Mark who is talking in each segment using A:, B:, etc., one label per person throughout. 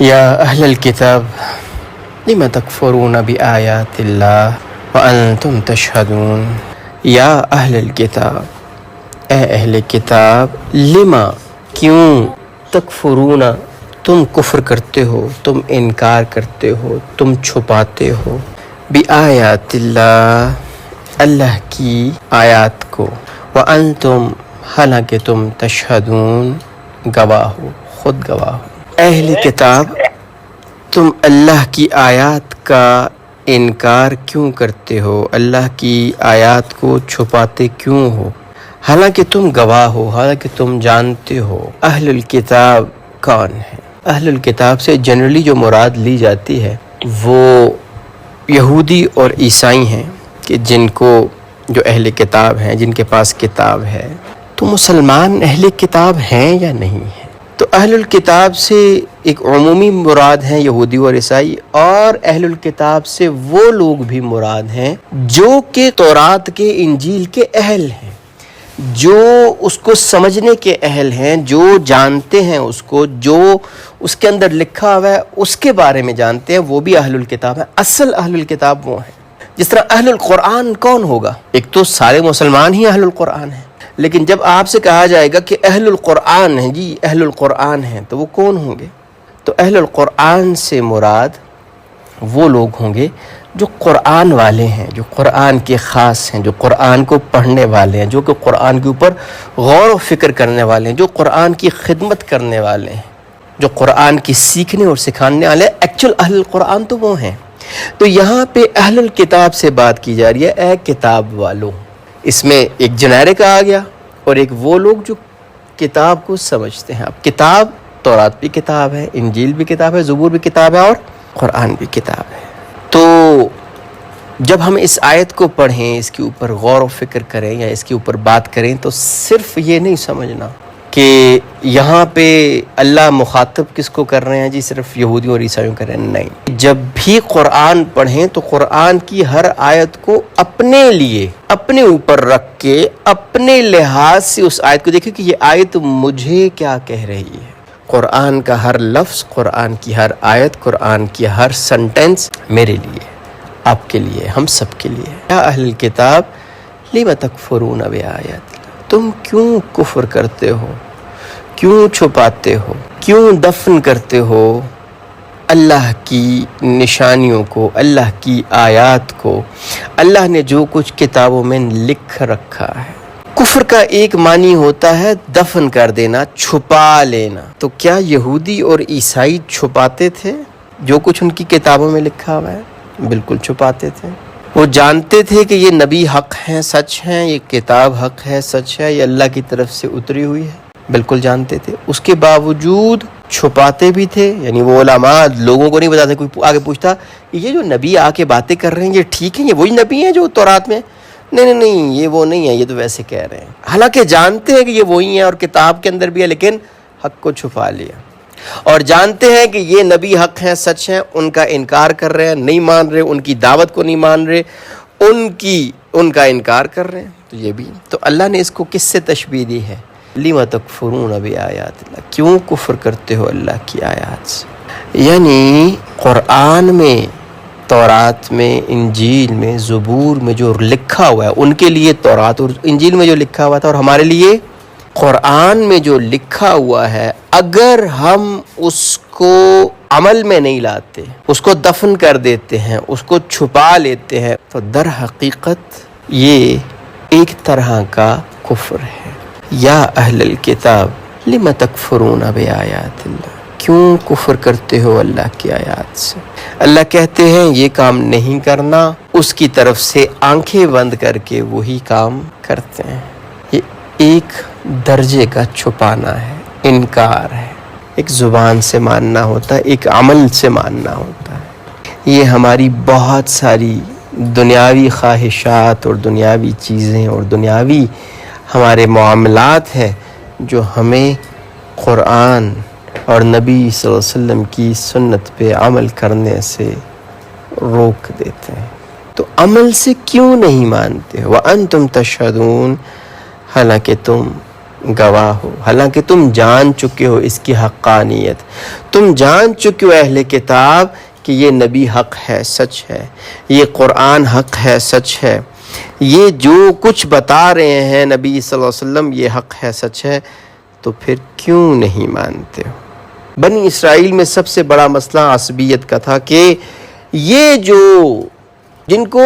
A: یا اہل الکتاب لم تکفرون بآیات اللہ وانتم تشہدون۔ یا اہل الکتاب، اے اہل کتاب، لما کیوں، تکفرون تم کفر کرتے ہو، تم انکار کرتے ہو، تم چھپاتے ہو، بآیات اللہ اللہ کی آیات کو، وانتم حالانکہ تم تشہدون گواہ ہو، خود گواہ ہو۔ اہل کتاب، تم اللہ کی آیات کا انکار کیوں کرتے ہو، اللہ کی آیات کو چھپاتے کیوں ہو، حالانکہ تم گواہ ہو، حالانکہ تم جانتے ہو۔ اہل الکتاب کون ہے؟ اہل الکتاب سے جنرلی جو مراد لی جاتی ہے وہ یہودی اور عیسائی ہیں، کہ جن کو جو اہل کتاب ہیں، جن کے پاس کتاب ہے۔ تو مسلمان اہل کتاب ہیں یا نہیں ہیں؟ تو اہل الکتاب سے ایک عمومی مراد ہیں یہودی اور عیسائی، اور اہل الکتاب سے وہ لوگ بھی مراد ہیں جو کہ تورات کے، انجیل کے اہل ہیں، جو اس کو سمجھنے کے اہل ہیں، جو جانتے ہیں اس کو، جو اس کے اندر لکھا ہوا ہے اس کے بارے میں جانتے ہیں، وہ بھی اہل الکتاب ہیں۔ اصل اہل الکتاب وہ ہیں۔ جس طرح اہل القرآن کون ہوگا؟ ایک تو سارے مسلمان ہی اہل القرآن ہیں، لیکن جب آپ سے کہا جائے گا کہ اہل القرآن ہیں، جی اہل القرآن ہیں، تو وہ کون ہوں گے؟ تو اہل القرآن سے مراد وہ لوگ ہوں گے جو قرآن والے ہیں، جو قرآن کے خاص ہیں، جو قرآن کو پڑھنے والے ہیں، جو کہ قرآن کے اوپر غور و فکر کرنے والے ہیں، جو قرآن کی خدمت کرنے والے ہیں، جو قرآن کی سیکھنے اور سکھانے والے ہیں۔ ایکچول اہل القرآن تو وہ ہیں۔ تو یہاں پہ اہل الکتاب سے بات کی جا رہی ہے، اے کتاب والوں۔ اس میں ایک جنیرک آ گیا، اور ایک وہ لوگ جو کتاب کو سمجھتے ہیں۔ اب کتاب، تورات بھی کتاب ہے، انجیل بھی کتاب ہے، زبور بھی کتاب ہے، اور قرآن بھی کتاب ہے۔ تو جب ہم اس آیت کو پڑھیں، اس کے اوپر غور و فکر کریں یا اس کے اوپر بات کریں، تو صرف یہ نہیں سمجھنا کہ یہاں پہ اللہ مخاطب کس کو کر رہے ہیں، جی صرف یہودیوں اور عیسائیوں کر رہے ہیں، نہیں۔ جب بھی قرآن پڑھیں تو قرآن کی ہر آیت کو اپنے لیے، اپنے اوپر رکھ کے، اپنے لحاظ سے اس آیت کو دیکھیں کہ یہ آیت مجھے کیا کہہ رہی ہے۔ قرآن کا ہر لفظ، قرآن کی ہر آیت، قرآن کی ہر سنٹنس میرے لیے، آپ کے لیے، ہم سب کے لیے۔ یا اہل الکتاب لم تکفرون بآیات اللہ، تم کیوں کفر کرتے ہو، کیوں چھپاتے ہو، کیوں دفن کرتے ہو اللہ کی نشانیوں کو، اللہ کی آیات کو، اللہ نے جو کچھ کتابوں میں لکھ رکھا ہے۔ کفر کا ایک معنی ہوتا ہے دفن کر دینا، چھپا لینا۔ تو کیا یہودی اور عیسائی چھپاتے تھے جو کچھ ان کی کتابوں میں لکھا ہوا ہے؟ بالکل چھپاتے تھے۔ وہ جانتے تھے کہ یہ نبی حق ہیں، سچ ہیں، یہ کتاب حق ہے، سچ ہے، یہ اللہ کی طرف سے اتری ہوئی ہے، بالکل جانتے تھے۔ اس کے باوجود چھپاتے بھی تھے، یعنی وہ علماء لوگوں کو نہیں بتاتے۔ کوئی آگے پوچھتا یہ جو نبی آ کے باتیں کر رہے ہیں یہ ٹھیک ہیں، یہ وہی نبی ہیں جو تورات میں؟ نہیں، یہ وہ نہیں ہے، یہ تو ویسے کہہ رہے ہیں۔ حالانکہ جانتے ہیں کہ یہ وہی ہیں اور کتاب کے اندر بھی ہے، لیکن حق کو چھپا لیا۔ اور جانتے ہیں کہ یہ نبی حق ہیں، سچ ہیں، ان کا انکار کر رہے ہیں، نہیں مان رہے، ان کی دعوت کو نہیں مان رہے، ان کا انکار کر رہے ہیں۔ تو یہ بھی، تو اللہ نے اس کو کس سے تشبیہ دی ہے؟ لِمَ تَكْفُرُونَ بِآیَاتِ اللہ، کیوں کفر کرتے ہو اللہ کی آیات سے؟ یعنی قرآن میں، تورات میں، انجیل میں، زبور میں جو لکھا ہوا ہے، ان کے لیے تورات اور انجیل میں جو لکھا ہوا تھا، اور ہمارے لیے قرآن میں جو لکھا ہوا ہے، اگر ہم اس کو عمل میں نہیں لاتے، اس کو دفن کر دیتے ہیں، اس کو چھپا لیتے ہیں، تو در حقیقت یہ ایک طرح کا کفر ہے۔ یا اہل الکتاب لم تکفرون بآیات اللہ، کیوں کفر کرتے ہو اللہ کی آیات سے؟ اللہ کہتے ہیں یہ کام نہیں کرنا، اس کی طرف سے آنکھیں بند کر کے وہی کام کرتے ہیں۔ یہ ایک درجے کا چھپانا ہے، انکار ہے۔ ایک زبان سے ماننا ہوتا ہے، ایک عمل سے ماننا ہوتا ہے۔ یہ ہماری بہت ساری دنیاوی خواہشات اور دنیاوی چیزیں اور دنیاوی ہمارے معاملات ہیں جو ہمیں قرآن اور نبی صلی اللہ علیہ وسلم کی سنت پہ عمل کرنے سے روک دیتے ہیں۔ تو عمل سے کیوں نہیں مانتے؟ وَأَنْتُمْ تَشْهَدُونَ، حالانکہ تم گواہ ہو، حالانکہ تم جان چکے ہو اس کی حقانیت، تم جان چکے ہو اہل کتاب کہ یہ نبی حق ہے، سچ ہے، یہ قرآن حق ہے، سچ ہے، یہ جو کچھ بتا رہے ہیں نبی صلی اللہ علیہ وسلم یہ حق ہے، سچ ہے، تو پھر کیوں نہیں مانتے ہو؟ بنی اسرائیل میں سب سے بڑا مسئلہ عصبیت کا تھا کہ یہ جو جن کو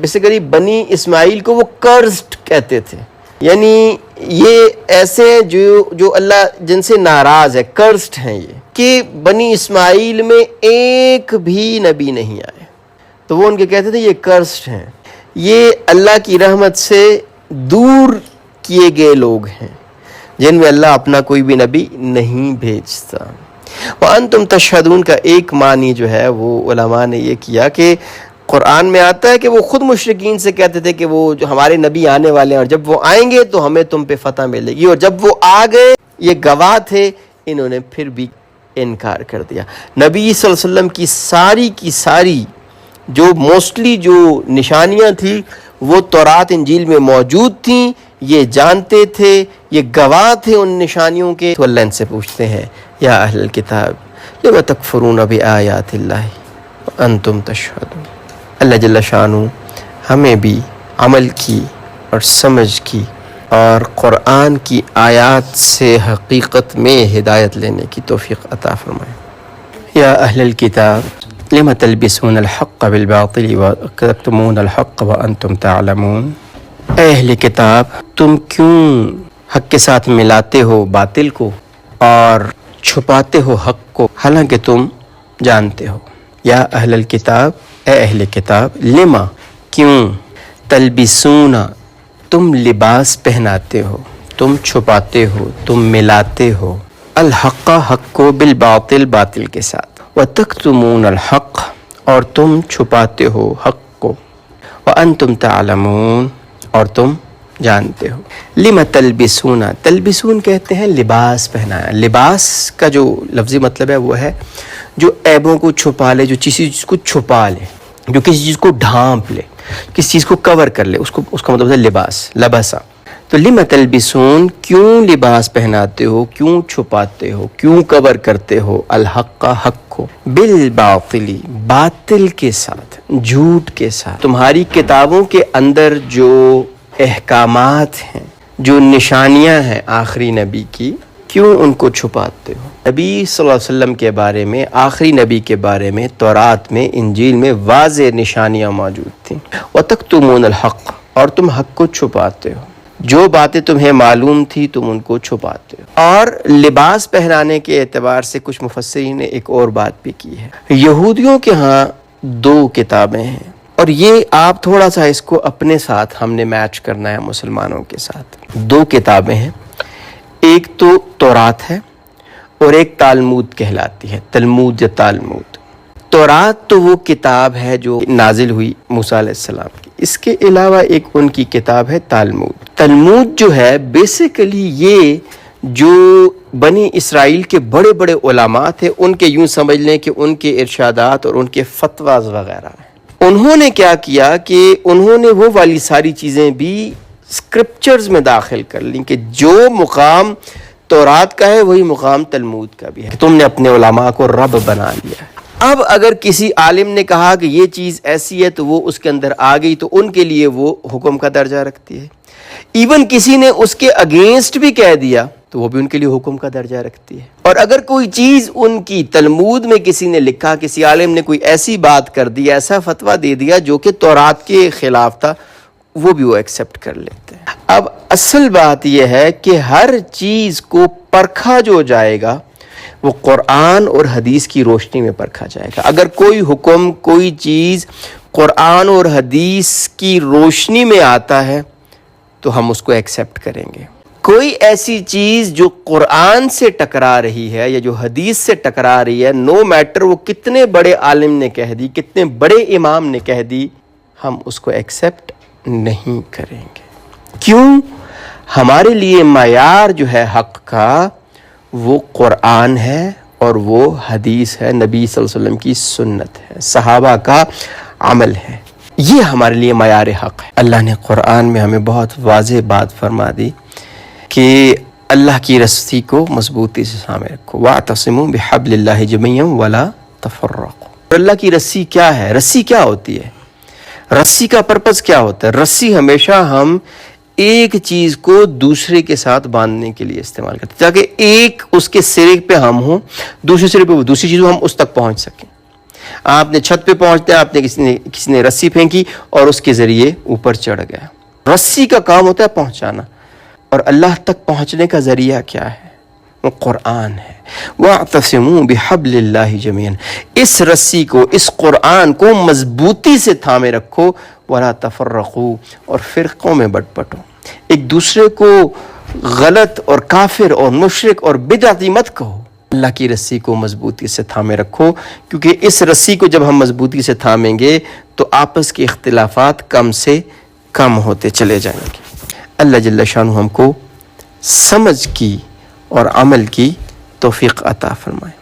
A: بیسیکلی بنی اسماعیل کو وہ کرسڈ کہتے تھے، یعنی یہ ایسے جو اللہ جن سے ناراض ہے، کرسڈ ہیں یہ، کہ بنی اسماعیل میں ایک بھی نبی نہیں آئے، تو وہ ان کے کہتے تھے یہ کرسڈ ہیں، یہ اللہ کی رحمت سے دور کیے گئے لوگ ہیں جن میں اللہ اپنا کوئی بھی نبی نہیں بھیجتا۔ وَأَنْتُمْ تَشْهَدُونَ کا ایک معنی جو ہے وہ علماء نے یہ کیا کہ قرآن میں آتا ہے کہ وہ خود مشرکین سے کہتے تھے کہ وہ جو ہمارے نبی آنے والے ہیں اور جب وہ آئیں گے تو ہمیں تم پہ فتح ملے گی، اور جب وہ آ گئے یہ گواہ تھے، انہوں نے پھر بھی انکار کر دیا۔ نبی صلی اللہ علیہ وسلم کی ساری جو موسٹلی جو نشانیاں تھیں وہ تورات انجیل میں موجود تھیں، یہ جانتے تھے، یہ گواہ تھے ان نشانیوں کے۔ تو اللہ ان سے پوچھتے ہیں یا اہل الکتاب لم تکفرون بآیات اللہ وانتم تشہدون۔ اللہ جل شانہ ہمیں بھی عمل کی اور سمجھ کی اور قرآن کی آیات سے حقیقت میں ہدایت لینے کی توفیق عطا فرمائے۔ یا اہل الکتاب لم تلبسون الحق بالباطل وتکتمون الحق وانتم تعلمون۔ اے اہل کتاب تم کیوں حق کے ساتھ ملاتے ہو باطل کو اور چھپاتے ہو حق کو حالانکہ تم جانتے ہو۔ یا اہل الکتاب اے اہل کتاب لما کیوں تلبسون تم لباس پہناتے ہو، تم چھپاتے ہو، تم ملاتے ہو الحق حق کو بالباطل باطل کے ساتھ، وتکتمون الحق اور تم چھپاتے ہو حق کو، وانتم تعلمون اور تم جانتے ہو۔ لم تلبسون، تلبسون کہتے ہیں لباس پہنایا۔ لباس کا جو لفظی مطلب ہے وہ ہے جو عیبوں کو چھپا لے، جو کسی چیز کو چھپا لے، جو کسی چیز کو ڈھانپ لے، کسی چیز کو کور کر لے، اس کا مطلب ہے لباس، لبسا۔ تو لم تلبسون کیوں لباس پہناتے ہو، کیوں چھپاتے ہو، کیوں کور کرتے ہو الحق حق کو بالباطل باطل کے ساتھ، جھوٹ کے ساتھ۔ تمہاری کتابوں کے اندر جو احکامات ہیں، جو نشانیاں ہیں آخری نبی کی، کیوں ان کو چھپاتے ہو؟ نبی صلی اللہ علیہ وسلم کے بارے میں، آخری نبی کے بارے میں تورات میں انجیل میں واضح نشانیاں موجود تھیں۔ وتکتمون الحق اور تم حق کو چھپاتے ہو، جو باتیں تمہیں معلوم تھی تم ان کو چھپاتے ہو۔ اور لباس پہنانے کے اعتبار سے کچھ مفسرین نے ایک اور بات بھی کی ہے۔ یہودیوں کے ہاں 2 کتابیں ہیں، اور یہ آپ تھوڑا سا اس کو اپنے ساتھ ہم نے میچ کرنا ہے مسلمانوں کے ساتھ۔ 2 کتابیں ہیں، ایک تو تورات ہے اور ایک تالمود کہلاتی ہے، تلمود یا تالمود۔ تورات تو وہ کتاب ہے جو نازل ہوئی موسیٰ علیہ السلام کی، اس کے علاوہ ایک ان کی کتاب ہے تالمود۔ تلمود جو ہے بیسیکلی یہ جو بنی اسرائیل کے بڑے بڑے علماء تھے ان کے، یوں سمجھ لیں کہ ان کے ارشادات اور ان کے فتواز وغیرہ ہیں۔ انہوں نے کیا کیا کہ انہوں نے وہ والی ساری چیزیں بھی اسکرپچرز میں داخل کر لیں کہ جو مقام تورات کا ہے وہی مقام تلمود کا بھی ہے، کہ تم نے اپنے علماء کو رب بنا لیا ہے۔ اب اگر کسی عالم نے کہا کہ یہ چیز ایسی ہے تو وہ اس کے اندر آ گئی تو ان کے لیے وہ حکم کا درجہ رکھتی ہے۔ ایون کسی نے اس کے اگینسٹ بھی کہہ دیا تو وہ بھی ان کے لیے حکم کا درجہ رکھتی ہے۔ اور اگر کوئی چیز ان کی تلمود میں کسی نے لکھا، کسی عالم نے کوئی ایسی بات کر دی، ایسا فتویٰ دے دیا جو کہ تورات کے خلاف تھا، وہ بھی وہ ایکسیپٹ کر لیتے ہیں۔ اب اصل بات یہ ہے کہ ہر چیز کو پرکھا جو جائے گا وہ قرآن اور حدیث کی روشنی میں پرکھا جائے گا۔ اگر کوئی حکم، کوئی چیز قرآن اور حدیث کی روشنی میں آتا ہے تو ہم اس کو ایکسیپٹ کریں گے۔ کوئی ایسی چیز جو قرآن سے ٹکرا رہی ہے یا جو حدیث سے ٹکرا رہی ہے، نو میٹر وہ کتنے بڑے عالم نے کہہ دی، کتنے بڑے امام نے کہہ دی، ہم اس کو ایکسیپٹ نہیں کریں گے۔ کیوں؟ ہمارے لیے معیار جو ہے حق کا وہ قرآن ہے اور وہ حدیث ہے، نبی صلی اللہ علیہ وسلم کی سنت ہے، صحابہ کا عمل ہے، یہ ہمارے لیے معیار حق ہے۔ اللہ نے قرآن میں ہمیں بہت واضح بات فرما دی کہ اللہ کی رسی کو مضبوطی سے تھامے رکھو، وَاعْتَصِمُوا بِحَبْلِ اللَّهِ جَمِيعًا وَلَا تَفَرَّقُوا۔ اللہ کی رسی کیا ہے؟ رسی کیا ہوتی ہے؟ رسی کا پرپس کیا ہوتا ہے؟ رسی ہمیشہ ہم ایک چیز کو دوسرے کے ساتھ باندھنے کے لیے استعمال کرتے ہیں، تاکہ ایک اس کے سرے پہ ہم ہوں، دوسرے سرے پہ وہ دوسری چیز ہم اس تک پہنچ سکیں۔ آپ نے چھت پہ پہنچتے ہیں، آپ نے کسی نے رسی پھینکی اور اس کے ذریعے اوپر چڑھ گیا۔ رسی کا کام ہوتا ہے پہنچانا، اور اللہ تک پہنچنے کا ذریعہ کیا ہے؟ وہ قرآن ہے۔ وَاعْتَصِمُوا بِحَبْلِ اللَّهِ جَمِيعًا، اس رسی کو، اس قرآن کو مضبوطی سے تھامے رکھو، وَلَا تَفَرَّقُوا، اور فرقوں میں بٹ پٹو، ایک دوسرے کو غلط اور کافر اور مشرک اور بدعتی مت کہو، اللہ کی رسی کو مضبوطی سے تھامے رکھو، کیونکہ اس رسی کو جب ہم مضبوطی سے تھامیں گے تو آپس کے اختلافات کم سے کم ہوتے چلے جائیں گے۔ اللہ جل شانہ ہم کو سمجھ کی اور عمل کی توفیق عطا فرمائے۔